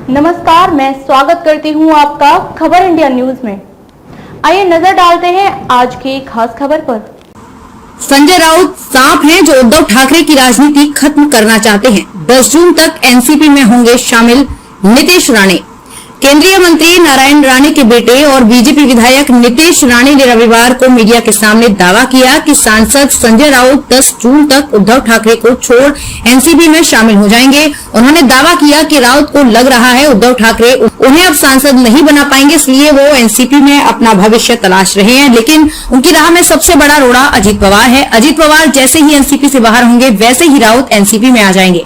नमस्कार, मैं स्वागत करती हूं आपका खबर इंडिया न्यूज में। आइए नजर डालते हैं आज की खास खबर पर। संजय राउत सांप हैं जो उद्धव ठाकरे की राजनीति खत्म करना चाहते हैं। 10 जून तक एनसीपी में होंगे शामिल नीतीश राणे। केंद्रीय मंत्री नारायण राणे के बेटे और बीजेपी विधायक नीतीश राणे ने रविवार को मीडिया के सामने दावा किया कि सांसद संजय राउत 10 जून तक उद्धव ठाकरे को छोड़ एनसीपी में शामिल हो जाएंगे। उन्होंने दावा किया कि राउत को लग रहा है उद्धव ठाकरे उन्हें अब सांसद नहीं बना पाएंगे, इसलिए वो एनसीपी में अपना भविष्य तलाश रहे हैं। लेकिन उनकी राह में सबसे बड़ा रोड़ा अजीत पवार है। अजीत पवार जैसे ही एनसीपी से बाहर होंगे वैसे ही राउत एनसीपी में आ जाएंगे।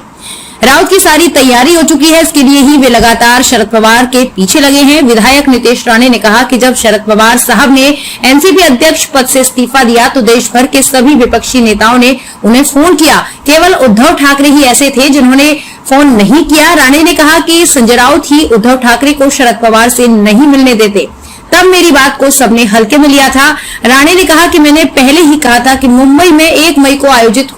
राउत की सारी तैयारी हो चुकी है, इसके लिए ही वे लगातार शरद पवार के पीछे लगे हैं। विधायक नीतीश राणे ने कहा कि जब शरद पवार साहब ने एनसीपी अध्यक्ष पद से इस्तीफा दिया तो देश भर के सभी विपक्षी नेताओं ने उन्हें फोन किया। केवल उद्धव ठाकरे ही ऐसे थे जिन्होंने फोन नहीं किया। राणे ने कहा कि संजय राउत ही उद्धव ठाकरे को शरद पवार से नहीं मिलने देते, तब मेरी बात को सबने हल्के में लिया था। राणे ने कहा कि मैंने पहले ही कहा था कि मुंबई में 1 मई को आयोजित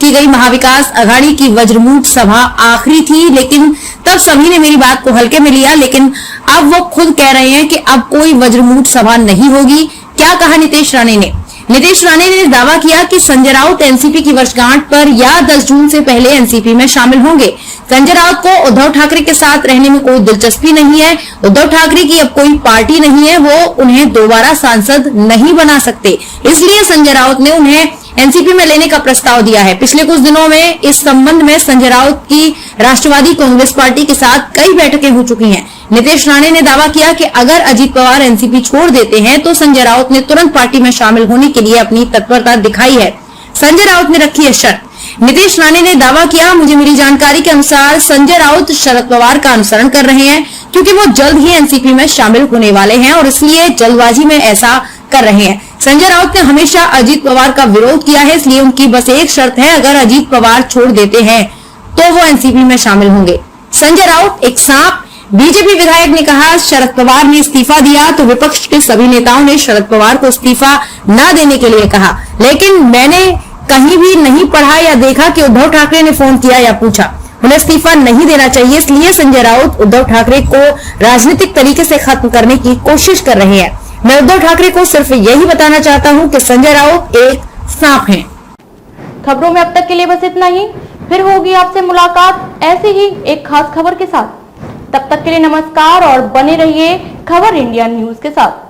की गई महाविकास अघाड़ी की वज्रमूठ सभा आखिरी थी, लेकिन तब सभी ने मेरी बात को हल्के में लिया। लेकिन अब वो खुद कह रहे हैं कि अब कोई वज्रमूठ सभा नहीं होगी। क्या कहा नीतीश राणे ने? नीतीश राणे ने दावा किया कि संजय राउत एनसीपी की वर्षगांठ पर या 10 जून से पहले एनसीपी में शामिल होंगे। संजय राउत को उद्धव ठाकरे के साथ रहने में कोई दिलचस्पी नहीं है। उद्धव ठाकरे की अब कोई पार्टी नहीं है, वो उन्हें दोबारा सांसद नहीं बना सकते, इसलिए संजय राउत ने उन्हें एनसीपी में लेने का प्रस्ताव दिया है। पिछले कुछ दिनों में इस संबंध में संजय राउत की राष्ट्रवादी कांग्रेस पार्टी के साथ कई बैठकें हो चुकी हैं। नीतीश राणे ने दावा किया कि अगर अजीत पवार एनसीपी छोड़ देते हैं तो संजय राउत ने तुरंत पार्टी में शामिल होने के लिए अपनी तत्परता दिखाई है। संजय राउत ने रखी है शर्त। नीतीश राणे ने दावा किया, मुझे मिली जानकारी के अनुसार संजय राउत शरद पवार का अनुसरण कर रहे हैं क्योंकि वो जल्द ही एनसीपी में शामिल होने वाले हैं और इसलिए जल्दबाजी में ऐसा कर रहे हैं। संजय राउत ने हमेशा अजीत पवार का विरोध किया है, इसलिए उनकी बस एक शर्त है, अगर अजीत पवार छोड़ देते हैं तो वो एनसीपी में शामिल होंगे। संजय राउत एक सांप। बीजेपी विधायक ने कहा, शरद पवार ने इस्तीफा दिया तो विपक्ष के सभी नेताओं ने शरद पवार को इस्तीफा न देने के लिए कहा, लेकिन मैंने कहीं भी नहीं पढ़ा या देखा कि उद्धव ठाकरे ने फोन किया या पूछा। उन्हें इस्तीफा नहीं देना चाहिए, इसलिए संजय राउत उद्धव ठाकरे को राजनीतिक तरीके से खत्म करने की कोशिश कर रहे हैं। मैं उद्धव ठाकरे को सिर्फ यही बताना चाहता हूं कि संजय राउत एक सांप हैं। खबरों में अब तक के लिए बस इतना ही। फिर होगी आपसे मुलाकात ऐसी ही एक खास खबर के साथ। तब तक के लिए नमस्कार और बने रहिए खबर इंडिया न्यूज के साथ।